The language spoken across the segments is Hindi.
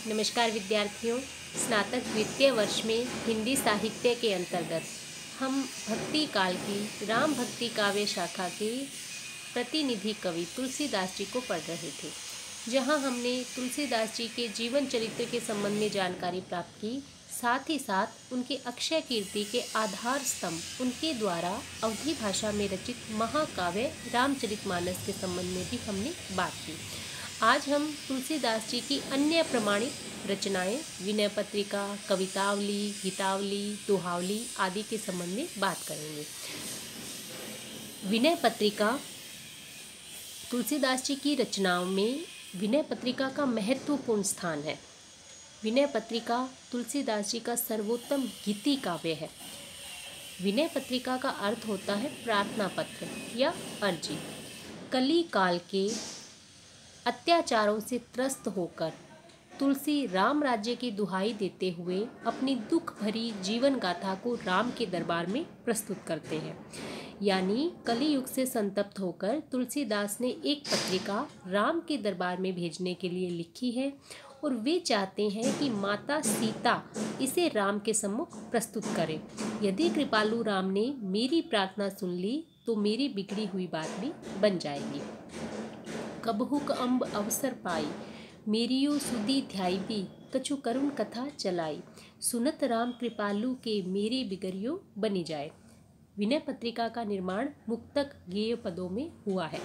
नमस्कार विद्यार्थियों, स्नातक द्वितीय वर्ष में हिंदी साहित्य के अंतर्गत हम भक्ति काल की राम भक्ति काव्य शाखा के प्रतिनिधि कवि तुलसीदास जी को पढ़ रहे थे, जहां हमने तुलसीदास जी के जीवन चरित्र के संबंध में जानकारी प्राप्त की। साथ ही साथ उनके अक्षय कीर्ति के आधार स्तंभ उनके द्वारा अवधी भाषा में रचित महाकाव्य रामचरितमानस के संबंध में भी हमने बात की। आज हम तुलसीदास जी की अन्य प्रमाणित रचनाएं विनय पत्रिका, कवितावली, गीतावली, दोहावली आदि के संबंध में बात करेंगे। विनय पत्रिका तुलसीदास जी की रचनाओं में विनय पत्रिका का महत्वपूर्ण स्थान है। विनय पत्रिका तुलसीदास जी का सर्वोत्तम गीति काव्य है। विनय पत्रिका का अर्थ होता है प्रार्थना पत्र या अर्जी। कली काल के अत्याचारों से त्रस्त होकर तुलसी राम राज्य की दुहाई देते हुए अपनी दुख भरी जीवन गाथा को राम के दरबार में प्रस्तुत करते हैं। यानी कली युग से संतप्त होकर तुलसीदास ने एक पत्रिका राम के दरबार में भेजने के लिए लिखी है और वे चाहते हैं कि माता सीता इसे राम के सम्मुख प्रस्तुत करें। यदि कृपालु राम ने मेरी प्रार्थना सुन ली तो मेरी बिगड़ी हुई बात भी बन जाएगी। कबहुक अम्ब अवसर पाई, मेरियो सुधी ध्यायबी, कछु करुण कथा चलाई, सुनत राम कृपालु के मेरे बिगड़ियो बनी जाए। विनय पत्रिका का निर्माण मुक्तक गेय पदों में हुआ है।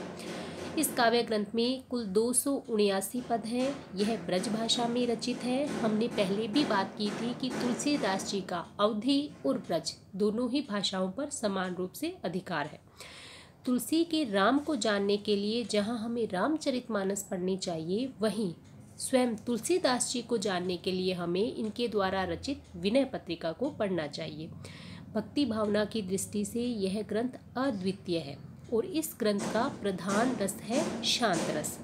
इस काव्य ग्रंथ में कुल 279 पद हैं। यह ब्रज भाषा में रचित है। हमने पहले भी बात की थी कि तुलसीदास जी का अवधी और ब्रज दोनों ही भाषाओं पर समान रूप से अधिकार है। तुलसी के राम को जानने के लिए जहाँ हमें रामचरितमानस पढ़नी चाहिए, वहीं स्वयं तुलसीदास जी को जानने के लिए हमें इनके द्वारा रचित विनय पत्रिका को पढ़ना चाहिए। भक्ति भावना की दृष्टि से यह ग्रंथ अद्वितीय है और इस ग्रंथ का प्रधान रस है शांत रस।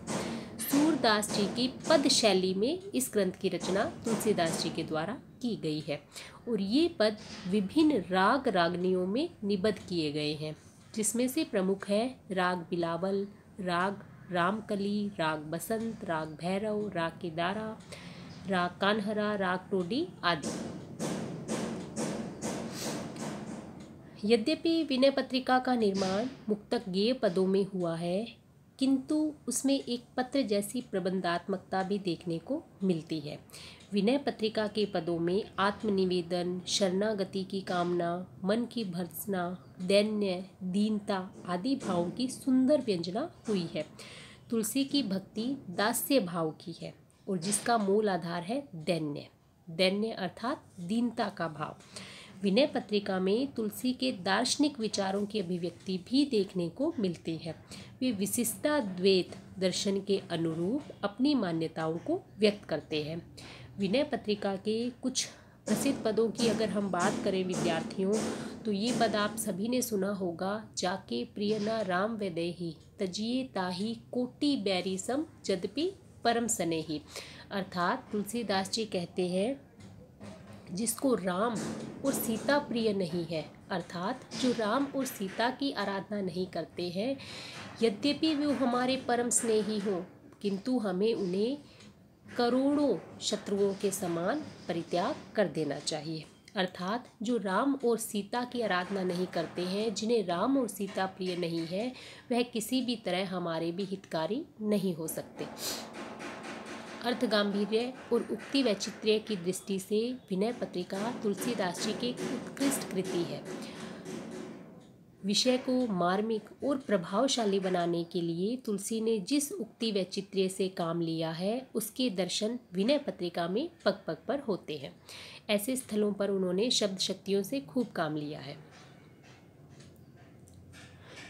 सूरदास जी की पद शैली में इस ग्रंथ की रचना तुलसीदास जी के द्वारा की गई है और ये पद विभिन्न राग रागनियों में निबद्ध किए गए हैं, जिसमें से प्रमुख है राग बिलावल, राग रामकली, राग बसंत, राग भैरव, राग केदारा, राग कान्हरा, राग टोडी आदि। यद्यपि विनय पत्रिका का निर्माण मुक्तक गेय पदों में हुआ है, किंतु उसमें एक पत्र जैसी प्रबंधात्मकता भी देखने को मिलती है। विनय पत्रिका के पदों में आत्मनिवेदन, शरणागति की कामना, मन की भर्त्सना, दैन्य, दीनता आदि भावों की सुंदर व्यंजना हुई है। तुलसी की भक्ति दास्य भाव की है और जिसका मूल आधार है दैन्य। दैन्य अर्थात दीनता का भाव। विनय पत्रिका में तुलसी के दार्शनिक विचारों की अभिव्यक्ति भी देखने को मिलती है। वे विशिष्टाद्वैत दर्शन के अनुरूप अपनी मान्यताओं को व्यक्त करते हैं। विनय पत्रिका के कुछ प्रसिद्ध पदों की अगर हम बात करें विद्यार्थियों, तो ये पद आप सभी ने सुना होगा। जाके प्रिय न राम वैदेही, तजिए ताही कोटि बैरी सम यद्यपि परम स्नेही। अर्थात तुलसीदास जी कहते हैं जिसको राम और सीता प्रिय नहीं है, अर्थात जो राम और सीता की आराधना नहीं करते हैं, यद्यपि वे हमारे परम स्नेही हों, किंतु हमें उन्हें करोड़ों शत्रुओं के समान परित्याग कर देना चाहिए। अर्थात जो राम और सीता की आराधना नहीं करते हैं, जिन्हें राम और सीता प्रिय नहीं है, वह किसी भी तरह हमारे भी हितकारी नहीं हो सकते। अर्थ गांभीर्य और उक्ति वैचित्र्य की दृष्टि से विनय पत्रिका तुलसीदास जी की उत्कृष्ट कृति है। विषय को मार्मिक और प्रभावशाली बनाने के लिए तुलसी ने जिस उक्ति वैचित्र्य से काम लिया है, उसके दर्शन विनय पत्रिका में पग पग पर होते हैं। ऐसे स्थलों पर उन्होंने शब्द शक्तियों से खूब काम लिया है।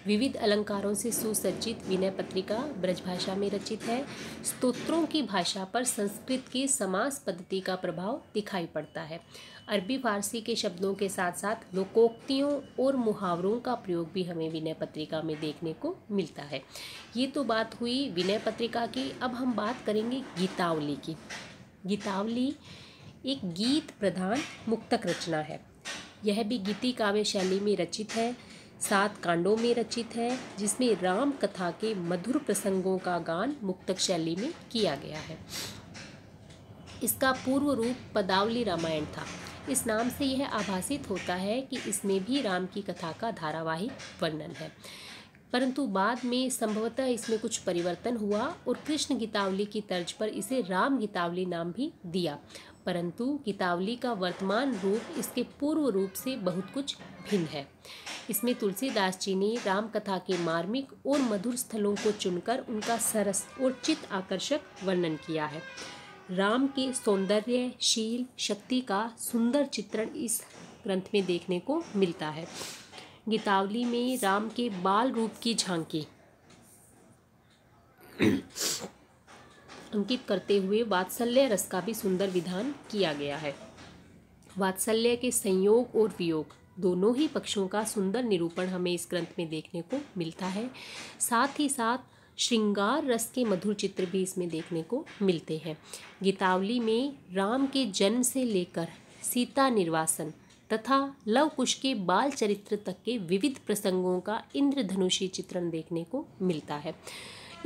विविध अलंकारों से सुसज्जित विनय पत्रिका ब्रजभाषा में रचित है। स्तोत्रों की भाषा पर संस्कृत की समास पद्धति का प्रभाव दिखाई पड़ता है। अरबी फारसी के शब्दों के साथ साथ लोकोक्तियों और मुहावरों का प्रयोग भी हमें विनय पत्रिका में देखने को मिलता है। ये तो बात हुई विनय पत्रिका की। अब हम बात करेंगे गीतावली की। गीतावली एक गीत प्रधान मुक्तक रचना है। यह भी गीति काव्य शैली में रचित है। 7 कांडों में रचित है, जिसमें राम कथा के मधुर प्रसंगों का गान मुक्तक शैली में किया गया है। इसका पूर्व रूप पदावली रामायण था। इस नाम से यह आभासित होता है कि इसमें भी राम की कथा का धारावाहिक वर्णन है, परंतु बाद में संभवतः इसमें कुछ परिवर्तन हुआ और कृष्ण गीतावली की तर्ज पर इसे राम गीतावली नाम भी दिया। परंतु गीतावली का वर्तमान रूप इसके पूर्व रूप से बहुत कुछ भिन्न है। इसमें तुलसीदास जी ने राम कथा के मार्मिक और मधुर स्थलों को चुनकर उनका सरस और चित्त आकर्षक वर्णन किया है। राम के सौंदर्य, शील, शक्ति का सुंदर चित्रण इस ग्रंथ में देखने को मिलता है। गीतावली में राम के बाल रूप की झांकी अंकित करते हुए वात्सल्य रस का भी सुंदर विधान किया गया है। वात्सल्य के संयोग और वियोग दोनों ही पक्षों का सुंदर निरूपण हमें इस ग्रंथ में देखने को मिलता है। साथ ही साथ श्रृंगार रस के मधुर चित्र भी इसमें देखने को मिलते हैं। गीतावली में राम के जन्म से लेकर सीता निर्वासन तथा लव कुश के बाल चरित्र तक के विविध प्रसंगों का इंद्रधनुषी चित्रण देखने को मिलता है।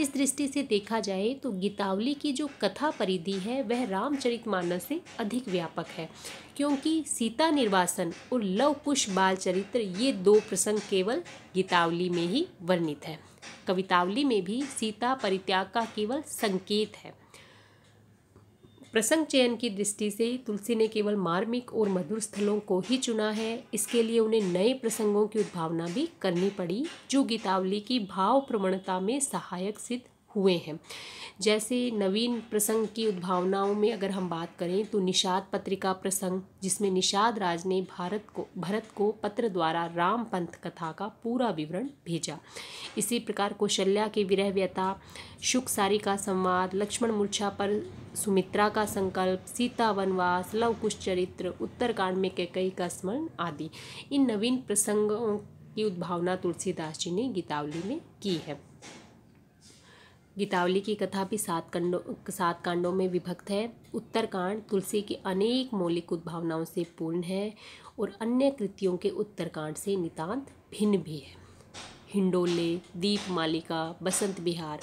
इस दृष्टि से देखा जाए तो गीतावली की जो कथा परिधि है वह रामचरितमानस से अधिक व्यापक है, क्योंकि सीता निर्वासन और लव कुश बाल चरित्र ये दो प्रसंग केवल गीतावली में ही वर्णित है। कवितावली में भी सीता परित्याग का केवल संकेत है। प्रसंग चयन की दृष्टि से तुलसी ने केवल मार्मिक और मधुर स्थलों को ही चुना है। इसके लिए उन्हें नए प्रसंगों की उद्भावना भी करनी पड़ी, जो गीतावली की भाव प्रवणता में सहायक सिद्ध हुए हैं। जैसे नवीन प्रसंग की उद्भावनाओं में अगर हम बात करें तो निषाद पत्रिका प्रसंग, जिसमें निषाद राज ने भरत को पत्र द्वारा राम पंथ कथा का पूरा विवरण भेजा। इसी प्रकार कौशल्या के विरह व्यथा, शुक सारी का संवाद, लक्ष्मण मूर्छा पर सुमित्रा का संकल्प, सीता वनवास, लव कुश चरित्र, उत्तरकांड में कैकेयी का स्मरण आदि इन नवीन प्रसंगों की उद्भावना तुलसीदास जी ने गीतावली में की है। गीतावली की कथा भी 7 कांडों में विभक्त है। उत्तरकांड तुलसी की अनेक मौलिक उद्भावनाओं से पूर्ण है और अन्य कृतियों के उत्तरकांड से नितांत भिन्न भी है। हिंडोले, दीपमालिका, बसंत विहार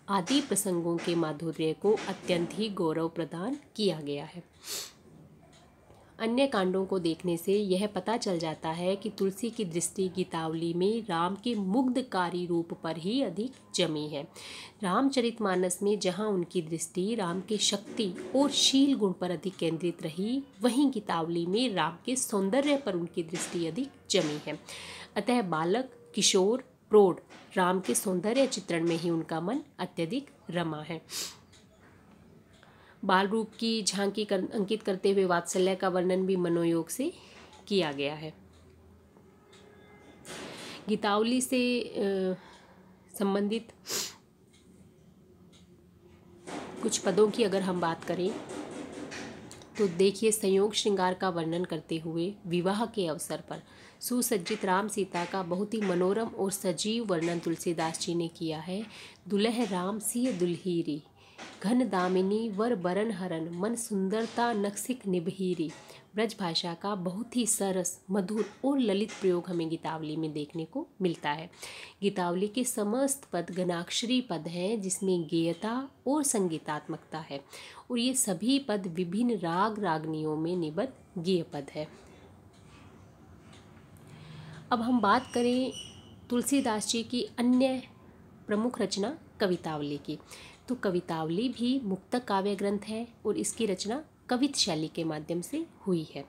आदि प्रसंगों के माधुर्य को अत्यंत ही गौरव प्रदान किया गया है। अन्य कांडों को देखने से यह पता चल जाता है कि तुलसी की दृष्टि गीतावली में राम के मुग्धकारी रूप पर ही अधिक जमी है। रामचरितमानस में जहाँ उनकी दृष्टि राम के शक्ति और शील गुण पर अधिक केंद्रित रही, वहीं गीतावली में राम के सौंदर्य पर उनकी दृष्टि अधिक जमी है। अतः बालक, किशोर, प्रौढ़ राम के सौंदर्य चित्रण में ही उनका मन अत्यधिक रमा है। बाल रूप की झांकी अंकित करते हुए वात्सल्य का वर्णन भी मनोयोग से किया गया है। गीतावली से संबंधित कुछ पदों की अगर हम बात करें तो देखिए, संयोग श्रृंगार का वर्णन करते हुए विवाह के अवसर पर सुसज्जित राम सीता का बहुत ही मनोरम और सजीव वर्णन तुलसीदास जी ने किया है। दुल्ह राम सिय दुल्हीरी, घन दामिनी वर बरन हरन, मन सुंदरता नक्सिक निबहीरी। ब्रज भाषा का बहुत ही सरस, मधुर और ललित प्रयोग हमें गीतावली में देखने को मिलता है। गीतावली के समस्त पद घनाक्षरी पद हैं, जिसमें गेयता और संगीतात्मकता है, और ये सभी पद विभिन्न राग रागनियों में निबद्ध गेय पद है। अब हम बात करें तुलसीदास जी की अन्य प्रमुख रचना कवितावली की, तो कवितावली भी मुक्तक काव्य ग्रंथ है और इसकी रचना कवित शैली के माध्यम से हुई है।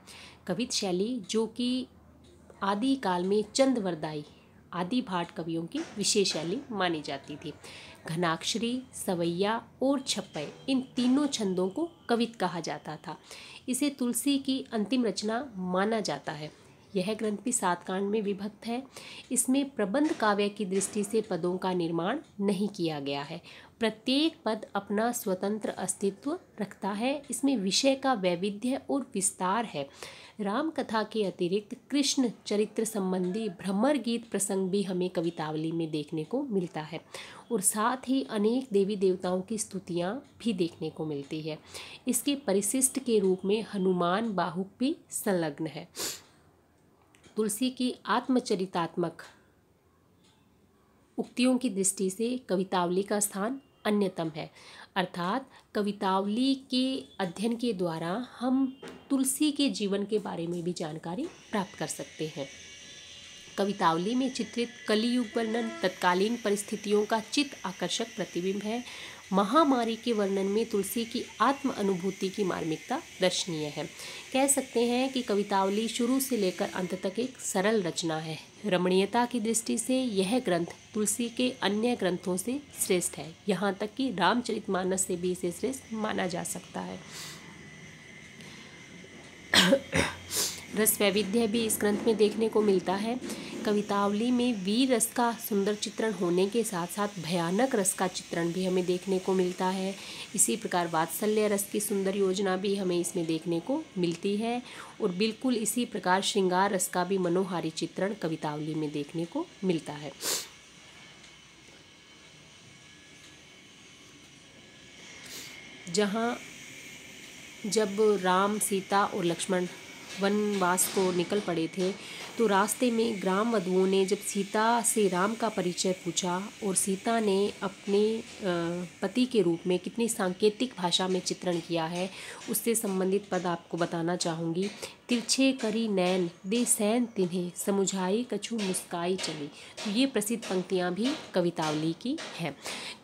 कवित शैली जो कि आदि काल में चंदवरदाई आदि भाट कवियों की विशेष शैली मानी जाती थी। घनाक्षरी, सवैया और छप्पय इन तीनों छंदों को कवित कहा जाता था। इसे तुलसी की अंतिम रचना माना जाता है। यह ग्रंथ भी 7 कांड में विभक्त है। इसमें प्रबंध काव्य की दृष्टि से पदों का निर्माण नहीं किया गया है। प्रत्येक पद अपना स्वतंत्र अस्तित्व रखता है। इसमें विषय का वैविध्य और विस्तार है। राम कथा के अतिरिक्त कृष्ण चरित्र संबंधी भ्रमर गीत प्रसंग भी हमें कवितावली में देखने को मिलता है, और साथ ही अनेक देवी देवताओं की स्तुतियाँ भी देखने को मिलती है। इसके परिशिष्ट के रूप में हनुमान बाहुक भी संलग्न है। तुलसी की आत्मचरितात्मक उक्तियों की दृष्टि से कवितावली का स्थान अन्यतम है। अर्थात कवितावली के अध्ययन के द्वारा हम तुलसी के जीवन के बारे में भी जानकारी प्राप्त कर सकते हैं। कवितावली में चित्रित कलियुग वर्णन तत्कालीन परिस्थितियों का चित्त आकर्षक प्रतिबिंब है। महामारी के वर्णन में तुलसी की आत्म अनुभूति की मार्मिकता दर्शनीय है। कह सकते हैं कि कवितावली शुरू से लेकर अंत तक एक सरल रचना है। रमणीयता की दृष्टि से यह ग्रंथ तुलसी के अन्य ग्रंथों से श्रेष्ठ है। यहाँ तक कि रामचरितमानस से भी इसे श्रेष्ठ माना जा सकता है। रस वैविध्य भी इस ग्रंथ में देखने को मिलता है। कवितावली में वीर रस का सुंदर चित्रण होने के साथ साथ भयानक रस का चित्रण भी हमें देखने को मिलता है। इसी प्रकार वात्सल्य रस की सुंदर योजना भी हमें इसमें देखने को मिलती है और बिल्कुल इसी प्रकार श्रृंगार रस का भी मनोहारी चित्रण कवितावली में देखने को मिलता है। जहाँ जब राम, सीता और लक्ष्मण वनवास को निकल पड़े थे तो रास्ते में ग्राम वधुओं ने जब सीता से राम का परिचय पूछा और सीता ने अपने पति के रूप में कितनी सांकेतिक भाषा में चित्रण किया है, उससे संबंधित पद आपको बताना चाहूँगी। तिरछे करी नैन दे सैन तिन्हें समुझाई कछु मुस्काई चली। तो ये प्रसिद्ध पंक्तियाँ भी कवितावली की हैं।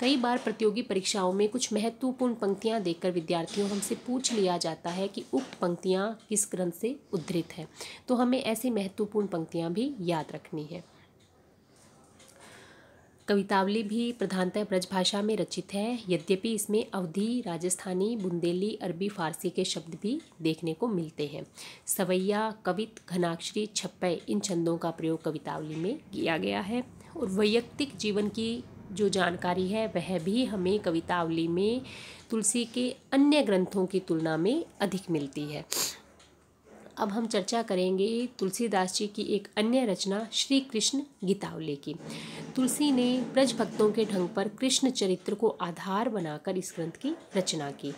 कई बार प्रतियोगी परीक्षाओं में कुछ महत्वपूर्ण पंक्तियाँ देखकर विद्यार्थियों हमसे पूछ लिया जाता है कि उक्त पंक्तियाँ किस ग्रंथ से उद्धृत हैं, तो हमें ऐसी महत्वपूर्ण पंक्तियाँ भी याद रखनी है। कवितावली भी प्रधानतः ब्रजभाषा में रचित है। यद्यपि इसमें अवधी, राजस्थानी, बुंदेली, अरबी, फारसी के शब्द भी देखने को मिलते हैं। सवैया, कवित, घनाक्षरी, छप्पय इन छंदों का प्रयोग कवितावली में किया गया है। और वैयक्तिक जीवन की जो जानकारी है वह भी हमें कवितावली में तुलसी के अन्य ग्रंथों की तुलना में अधिक मिलती है। अब हम चर्चा करेंगे तुलसीदास जी की एक अन्य रचना श्री कृष्ण गीतावली की। तुलसी ने ब्रज भक्तों के ढंग पर कृष्ण चरित्र को आधार बनाकर इस ग्रंथ की रचना की।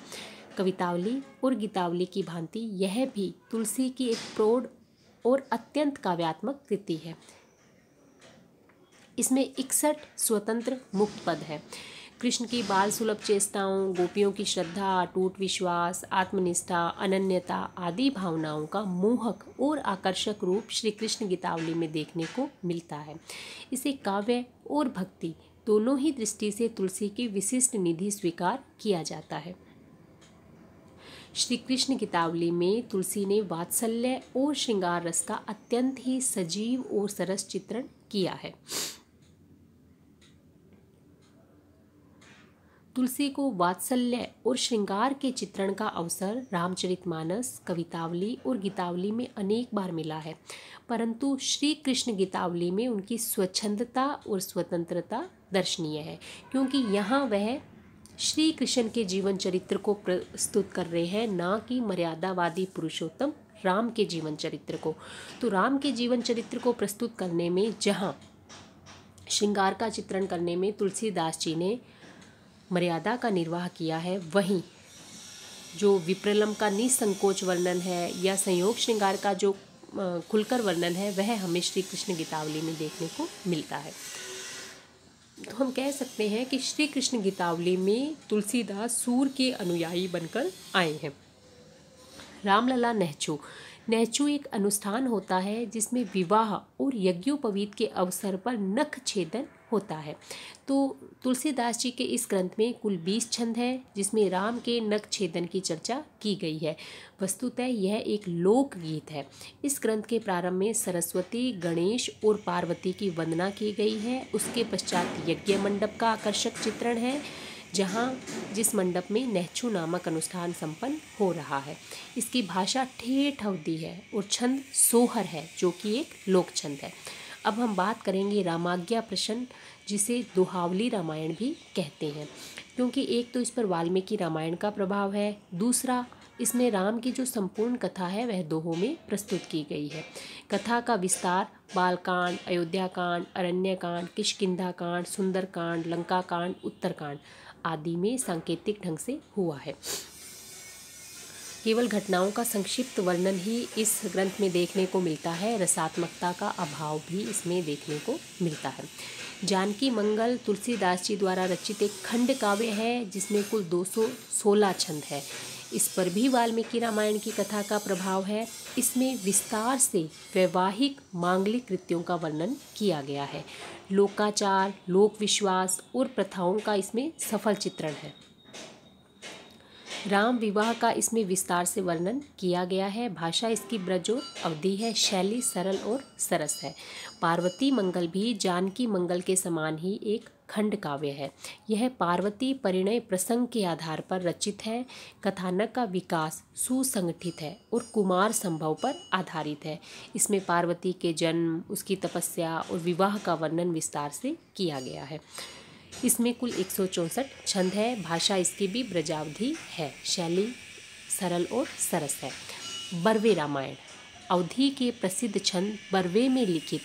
कवितावली और गीतावली की भांति यह भी तुलसी की एक प्रौढ़ और अत्यंत काव्यात्मक कृति है। इसमें 61 स्वतंत्र मुक्त पद है। कृष्ण की बाल सुलभ चेष्टाओं, गोपियों की श्रद्धा, अटूट विश्वास, आत्मनिष्ठा, अनन्यता आदि भावनाओं का मोहक और आकर्षक रूप श्री कृष्ण गीतावली में देखने को मिलता है। इसे काव्य और भक्ति दोनों ही दृष्टि से तुलसी की विशिष्ट निधि स्वीकार किया जाता है। श्री कृष्ण गीतावली में तुलसी ने वात्सल्य और श्रृंगार रस का अत्यंत ही सजीव और सरस चित्रण किया है। तुलसी को वात्सल्य और श्रृंगार के चित्रण का अवसर रामचरितमानस, कवितावली और गीतावली में अनेक बार मिला है, परंतु श्री कृष्ण गीतावली में उनकी स्वच्छंदता और स्वतंत्रता दर्शनीय है, क्योंकि यहाँ वह श्री कृष्ण के जीवन चरित्र को प्रस्तुत कर रहे हैं, ना कि मर्यादावादी पुरुषोत्तम राम के जीवन चरित्र को। तो राम के जीवन चरित्र को प्रस्तुत करने में जहाँ श्रृंगार का चित्रण करने में तुलसीदास जी ने मर्यादा का निर्वाह किया है, वहीं जो विप्रलंब का निसंकोच वर्णन है या संयोग श्रृंगार का जो खुलकर वर्णन है वह हमें श्री कृष्ण गीतावली में देखने को मिलता है। तो हम कह सकते हैं कि श्री कृष्ण गीतावली में तुलसीदास सूर के अनुयायी बनकर आए हैं। रामलला नहचू एक अनुष्ठान होता है जिसमें विवाह और यज्ञोपवीत के अवसर पर नख छेदन होता है। तो तुलसीदास जी के इस ग्रंथ में कुल 20 छंद हैं, जिसमें राम के नख छेदन की चर्चा की गई है। वस्तुतः यह एक लोकगीत है। इस ग्रंथ के प्रारंभ में सरस्वती, गणेश और पार्वती की वंदना की गई है। उसके पश्चात यज्ञ मंडप का आकर्षक चित्रण है, जिस मंडप में नहचू नामक अनुष्ठान संपन्न हो रहा है। इसकी भाषा ठेठ अवधी है और छंद सोहर है, जो कि एक लोक छंद है। अब हम बात करेंगे रामाज्ञा प्रश्न, जिसे दोहावली रामायण भी कहते हैं, क्योंकि एक तो इस पर वाल्मीकि रामायण का प्रभाव है, दूसरा इसमें राम की जो संपूर्ण कथा है वह दोहों में प्रस्तुत की गई है। कथा का विस्तार बालकांड, अयोध्याकांड, अरण्यकांड, किष्किंधाकांड, सुंदरकांड, लंकाकांड, उत्तरकांड आदि में सांकेतिक ढंग से हुआ है। केवल घटनाओं का संक्षिप्त वर्णन ही इस ग्रंथ में देखने को मिलता है। रसात्मकता का अभाव भी इसमें देखने को मिलता है। जानकी मंगल तुलसीदास जी द्वारा रचित एक खंड काव्य है जिसमें कुल 216 छंद है। इस पर भी वाल्मीकि रामायण की कथा का प्रभाव है। इसमें विस्तार से वैवाहिक मांगलिक कृत्यों का वर्णन किया गया है। लोकाचार, लोक विश्वास और प्रथाओं का इसमें सफल चित्रण है। राम विवाह का इसमें विस्तार से वर्णन किया गया है। भाषा इसकी ब्रज और अवधी है। शैली सरल और सरस है। पार्वती मंगल भी जानकी मंगल के समान ही एक खंड काव्य है। यह पार्वती परिणय प्रसंग के आधार पर रचित है। कथानक का विकास सुसंगठित है और कुमार संभव पर आधारित है। इसमें पार्वती के जन्म, उसकी तपस्या और विवाह का वर्णन विस्तार से किया गया है। इसमें कुल 164 छंद है। भाषा इसकी भी ब्रजावधी है। शैली सरल और सरस है। बरवे रामायण अवधि के प्रसिद्ध छंद बरवे में लिखित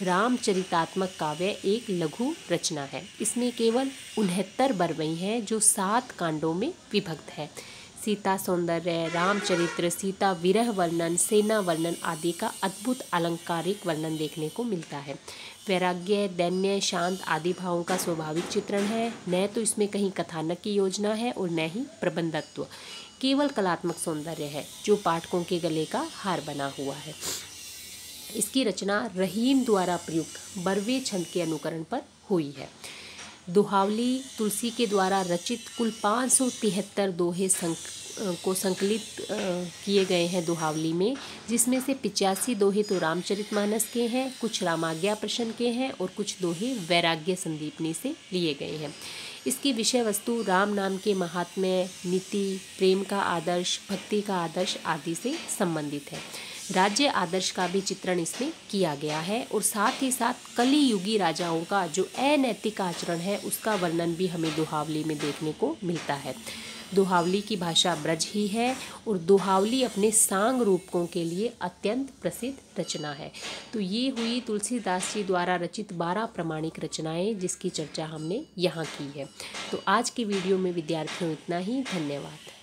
रामचरितात्मक काव्य एक लघु रचना है। इसमें केवल 69 बरवई हैं जो 7 कांडों में विभक्त है। सीता सौंदर्य, रामचरित्र, सीता विरह वर्णन, सेना वर्णन आदि का अद्भुत अलंकारिक वर्णन देखने को मिलता है। वैराग्य, दैन्य, शांत आदि भावों का स्वाभाविक चित्रण है। न तो इसमें कहीं कथानक की योजना है और न ही प्रबंधत्व। केवल कलात्मक सौंदर्य है जो पाठकों के गले का हार बना हुआ है। इसकी रचना रहीम द्वारा प्रयुक्त बरवे छंद के अनुकरण पर हुई है। दोहावली तुलसी के द्वारा रचित कुल 573 दोहे को संकलित किए गए हैं दोहावली में, जिसमें से 85 दोहे तो रामचरितमानस के हैं, कुछ रामाज्ञा प्रश्न के हैं और कुछ दोहे वैराग्य संदीपनी से लिए गए हैं। इसकी विषय वस्तु राम नाम के महात्म्य, नीति, प्रेम का आदर्श, भक्ति का आदर्श आदि से संबंधित है। राज्य आदर्श का भी चित्रण इसमें किया गया है और साथ ही साथ कली युगी राजाओं का जो अनैतिक आचरण है उसका वर्णन भी हमें दोहावली में देखने को मिलता है। दोहावली की भाषा ब्रज ही है और दोहावली अपने सांग रूपकों के लिए अत्यंत प्रसिद्ध रचना है। तो ये हुई तुलसीदास जी द्वारा रचित 12 प्रामाणिक रचनाएं जिसकी चर्चा हमने यहाँ की है। तो आज की वीडियो में विद्यार्थियों इतना ही। धन्यवाद।